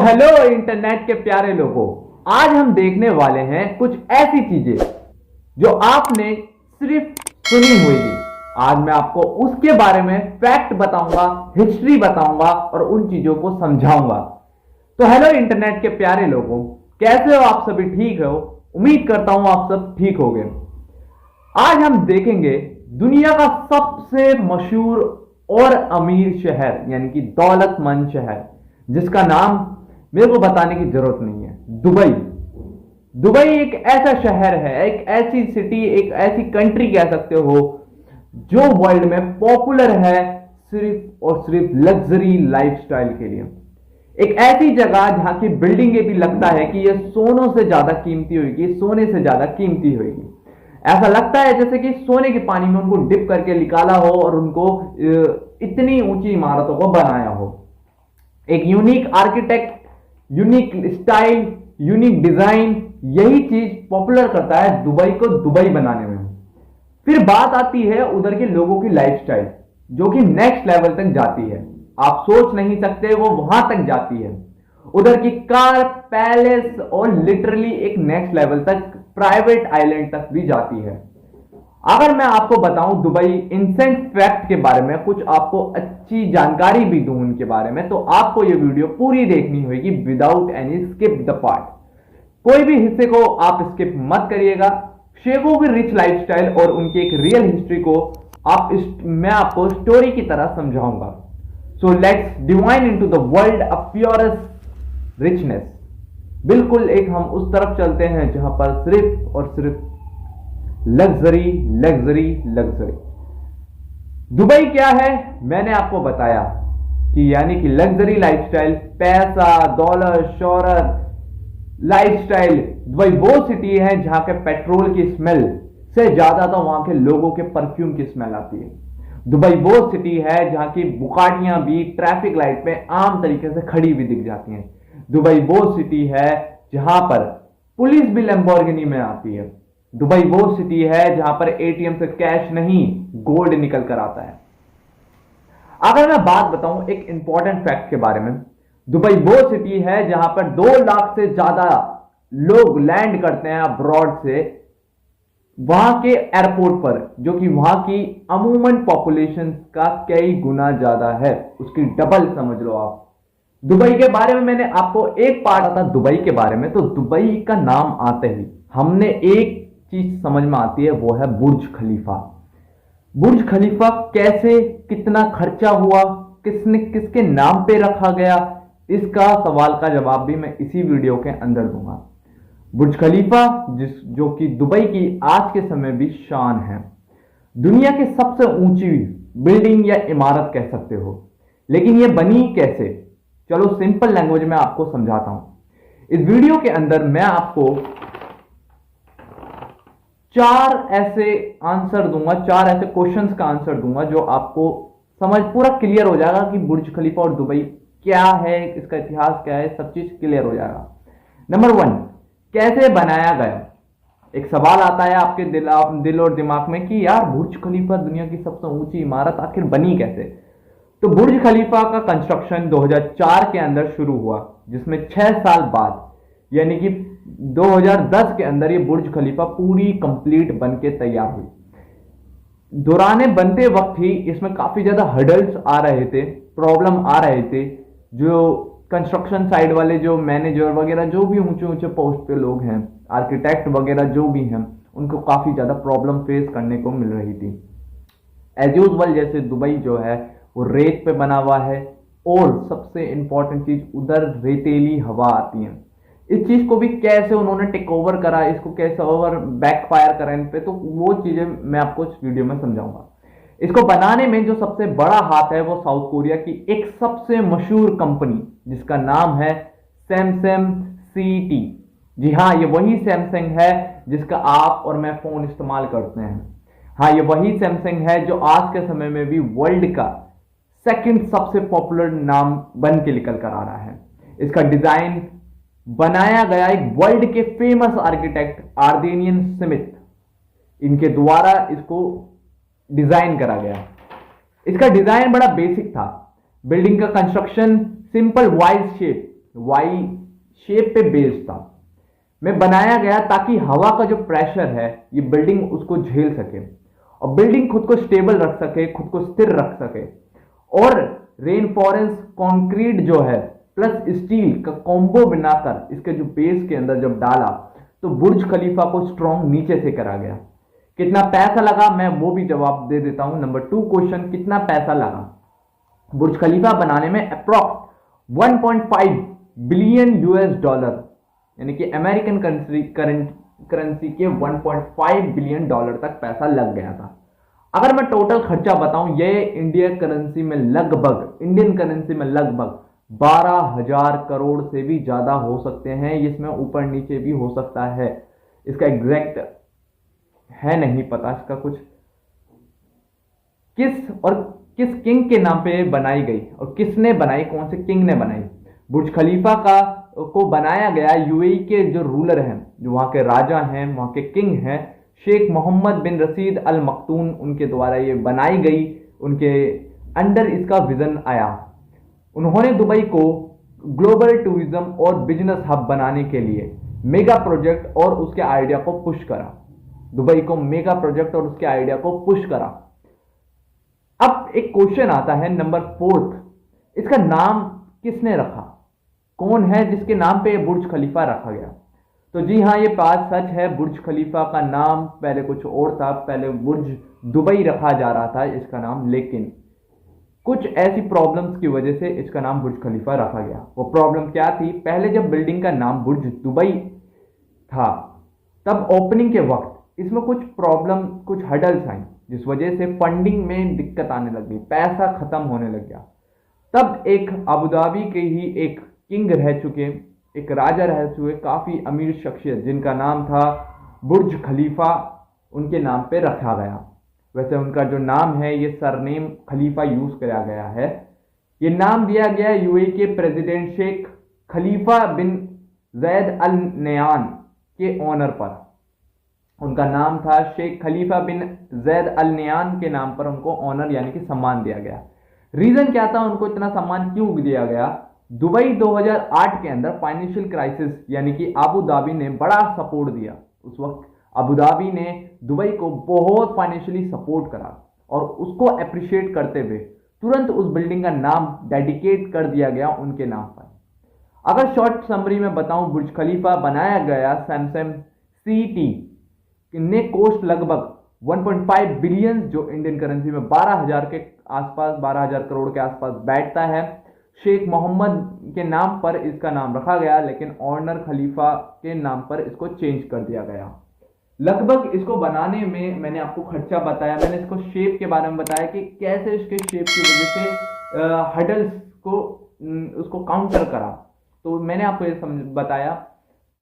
Hello internet के प्यारे लोगों, आज हम देखने वाले हैं कुछ ऐसी चीजें जो आपने सिर्फ सुनी होगी। आज मैं आपको उसके बारे में फैक्ट बताऊंगा, हिस्ट्री बताऊंगा और उन चीजों को समझाऊंगा। तो हेलो इंटरनेट के प्यारे लोगों, कैसे हो आप? सभी ठीक हो? उम्मीद करता हूं आप सब ठीक होंगे। आज हम देखेंगे दुनिया का सबसे मशहूर और अमीर शहर, यानी कि दौलतमंद शहर, जिसका नाम मेरे को बताने की जरूरत नहीं है, दुबई। दुबई एक ऐसा शहर है, एक ऐसी सिटी, एक ऐसी कंट्री कह सकते हो जो वर्ल्ड में पॉपुलर है सिर्फ और सिर्फ लग्जरी लाइफस्टाइल के लिए। एक ऐसी जगह जहां की बिल्डिंगें भी लगता है कि यह सोनों से ज्यादा कीमती होगी, सोने से ज्यादा कीमती होगी। ऐसा लगता है जैसे कि सोने के पानी में उनको डिप करके निकाला हो और उनको इतनी ऊंची इमारतों को बनाया हो। एक unique architect, unique style, unique design, यही चीज पॉपुलर करता है दुबई को दुबई बनाने में। फिर बात आती है उधर के लोगों की लाइफस्टाइल, जो कि नेक्स्ट लेवल तक जाती है। आप सोच नहीं सकते वो वहां तक जाती है। उधर की कार, पैलेस और लिटरली एक नेक्स्ट लेवल तक, प्राइवेट आइलैंड तक भी जाती है। अगर मैं आपको बताऊं दुबई इंसेंट फैक्ट के बारे में, कुछ आपको अच्छी जानकारी भी दूं उनके बारे में, तो आपको यह वीडियो पूरी देखनी होगी without any skip the part. कोई भी हिस्से को आप स्किप मत करिएगा। शेखों की रिच लाइफस्टाइल और उनकी एक रियल हिस्ट्री को मैं आपको स्टोरी की तरह समझाऊंगा। So let's divine into the world of purest richness. बिल्कुल एक हम उस तरफ चलते हैं जहां पर सिर्फ और सिर्फ लग्जरी लग्जरी लग्जरी। दुबई क्या है मैंने आपको बताया कि यानी कि लग्जरी लाइफस्टाइल, पैसा, दौलत, शोहरत, लाइफस्टाइल। दुबई वो सिटी है जहां के पेट्रोल की स्मेल से ज्यादा तो वहां के लोगों के परफ्यूम की स्मेल आती है। दुबई वो सिटी है जहां की बुकाटियां भी ट्रैफिक लाइट पे आम तरीके से खड़ी हुई दिख जाती हैं। दुबई वो सिटी है जहां पर पुलिस भी लैम्बोर्गिनी में आती है। दुबई वो सिटी है जहां पर एटीएम से कैश नहीं, गोल्ड निकल कर आता है। अगर मैं बात बताऊं एक इंपॉर्टेंट फैक्ट के बारे में, दुबई वो सिटी है जहां पर 2 लाख से ज्यादा लोग लैंड करते हैं अब्रॉड से वहां के एयरपोर्ट पर, जो कि वहां की अमूमन पॉपुलेशन का कई गुना ज्यादा है, उसकी डबल समझ लो आप। दुबई के बारे में मैंने आपको एक पार्ट आता दुबई के बारे में, तो दुबई का नाम आते ही हमने एक चीज समझ में आती है, वो है बुर्ज खलीफा। बुर्ज खलीफा कैसे, कितना खर्चा हुआ, किसने किसके नाम पे रखा गया, इसका सवाल का जवाब भी मैं इसी वीडियो के अंदर दूंगा। बुर्ज खलीफा जो कि दुबई की आज के समय भी शान है, दुनिया की सबसे ऊंची बिल्डिंग या इमारत कह सकते हो। लेकिन यह बनी कैसे, चलो सिंपल लैंग्वेज में आपको समझाता हूं। इस वीडियो के अंदर मैं आपको 4 ऐसे आंसर दूंगा, 4 ऐसे क्वेश्चंस का आंसर दूंगा जो आपको समझ पूरा क्लियर हो जाएगा कि बुर्ज खलीफा और दुबई क्या है, इसका इतिहास क्या है, सब चीज क्लियर हो जाएगा। नंबर 1, कैसे बनाया गया। एक सवाल आता है आपके दिल और दिमाग में कि यार बुर्ज खलीफा दुनिया की सबसे ऊंची इमारत आखिर बनी कैसे। तो बुर्ज खलीफा का कंस्ट्रक्शन 2004 के अंदर शुरू हुआ, जिसमें 6 साल बाद यानी कि 2010 के अंदर ये बुर्ज खलीफा पूरी कंप्लीट बन के तैयार हुई। दौराने बनते वक्त ही इसमें काफी ज्यादा हर्डल्स आ रहे थे, प्रॉब्लम आ रहे थे। जो कंस्ट्रक्शन साइड वाले जो मैनेजर वगैरह, जो भी ऊंचे ऊंचे पोस्ट पे लोग हैं, आर्किटेक्ट वगैरह जो भी हैं, उनको काफी ज्यादा प्रॉब्लम फेस करने को मिल रही थी। एज यूजुअल जैसे दुबई जो है वो रेत पे बना हुआ है, और सबसे इंपॉर्टेंट चीज उधर रेतीली हवा आती है। इस चीज को भी कैसे उन्होंने टेक ओवर करा, इसको कैसे ओवर बैकफायर करा इन पे, तो वो चीजें मैं आपको इस वीडियो में समझाऊंगा। इसको बनाने में जो सबसे बड़ा हाथ है वो साउथ कोरिया की एक सबसे मशहूर कंपनी, जिसका नाम है सैमसंग सीटी। जी हाँ, ये वही सैमसंग है जिसका आप और मैं फोन इस्तेमाल करते हैं। हाँ, ये वही सैमसंग है जो आज के समय में भी वर्ल्ड का सेकंड सबसे पॉपुलर नाम बन के निकल कर आ रहा है। इसका डिजाइन बनाया गया एक वर्ल्ड के फेमस आर्किटेक्ट आर्देनियन स्मिथ, इनके द्वारा इसको डिजाइन करा गया। इसका डिजाइन बड़ा बेसिक था। बिल्डिंग का construction simple wise shape Y shape पे बेस्ड था, में बनाया गया ताकि हवा का जो प्रेशर है ये बिल्डिंग उसको झेल सके और बिल्डिंग खुद को स्टेबल रख सके, खुद को स्थिर रख सके। और रेनफोरेंस कंक्रीट जो है प्लस स्टील का कॉम्बो बनाकर इसके जो बेस के अंदर जब डाला तो बुर्ज खलीफा को स्ट्रॉन्ग नीचे से करा गया। कितना पैसा लगा मैं वो भी जवाब दे देता हूं। नंबर 2 क्वेश्चन, कितना पैसा लगा बुर्ज खलीफा बनाने में? अप्रॉक्स 1.5 बिलियन यूएस डॉलर, यानी कि अमेरिकन करेंसी के 1.5 बिलियन डॉलर तक पैसा लग गया था। अगर मैं टोटल खर्चा बताऊं, ये इंडियन करेंसी में लगभग 12,000 करोड़ से भी ज्यादा हो सकते हैं। इसमें ऊपर नीचे भी हो सकता है, इसका एग्जैक्ट है नहीं पता इसका कुछ। किस किंग के नाम पे बनाई गई और किसने बनाई, कौन से किंग ने बनाई? बुर्ज खलीफा को बनाया गया यूएई के जो रूलर हैं, जो वहां के राजा हैं, वहां के किंग हैं, शेख मोहम्मद बिन रशीद अल मखतूम, उनके द्वारा ये बनाई गई। उनके अंडर इसका विजन आया। उन्होंने दुबई को ग्लोबल टूरिज्म और बिजनेस हब बनाने के लिए मेगा प्रोजेक्ट और उसके आइडिया को पुश करा। दुबई को मेगा प्रोजेक्ट और उसके आइडिया को पुश करा। अब एक क्वेश्चन आता है नंबर 4, इसका नाम किसने रखा? कौन है जिसके नाम पे बुर्ज खलीफा रखा गया? तो जी हाँ, ये बात सच है। बुर्ज खलीफा का नाम पहले कुछ और था, पहले बुर्ज दुबई रखा जा रहा था इसका नाम, लेकिन कुछ ऐसी प्रॉब्लम्स की वजह से इसका नाम बुर्ज खलीफा रखा गया। वो प्रॉब्लम क्या थी? पहले जब बिल्डिंग का नाम बुर्ज दुबई था, तब ओपनिंग के वक्त इसमें कुछ प्रॉब्लम, कुछ हडल्स आई, जिस वजह से फंडिंग में दिक्कत आने लगी, पैसा खत्म होने लग गया। तब एक अबू धाबी के ही एक किंग रह चुके, एक राजा रह चुके, काफी अमीर शख्सियत जिनका नाम था बुर्ज खलीफा, उनके नाम पे रखा गया। वैसे उनका जो नाम है ये सरनेम खलीफा यूज किया गया है। ये नाम दिया गया यूएई के प्रेसिडेंट शेख खलीफा बिन जैद अल नयान के ऑनर पर। उनका नाम था शेख खलीफा बिन जैद अल नयान के नाम पर उनको ऑनर यानी कि सम्मान दिया गया। रीजन क्या था, उनको इतना सम्मान क्यों दिया गया? दुबई 2008 के अंदर फाइनेंशियल क्राइसिस यानी कि अबू धाबी ने बड़ा सपोर्ट दिया। उस वक्त अबू धाबी ने दुबई को बहुत फाइनेंशियली सपोर्ट करा और उसको अप्रिशिएट करते हुए तुरंत उस बिल्डिंग का नाम डेडिकेट कर दिया गया उनके नाम पर। अगर शॉर्ट समरी में बताऊं, बुर्ज खलीफा बनाया गया सैमसंग सीटी ने कॉस्ट लगभग 1.5 बिलियन, जो इंडियन करेंसी में 12,000 के आसपास, 12,000 करोड़ के आसपास बैठता है। शेख मोहम्मद के नाम पर इसका नाम रखा गया, लेकिन ऑनर खलीफा के नाम पर इसको चेंज कर दिया गया। लगभग इसको बनाने में मैंने आपको खर्चा बताया, मैंने इसको शेप के बारे में बताया कि कैसे इसके शेप की वजह से हडल्स को उसको काउंटर करा। तो मैंने आपको ये बताया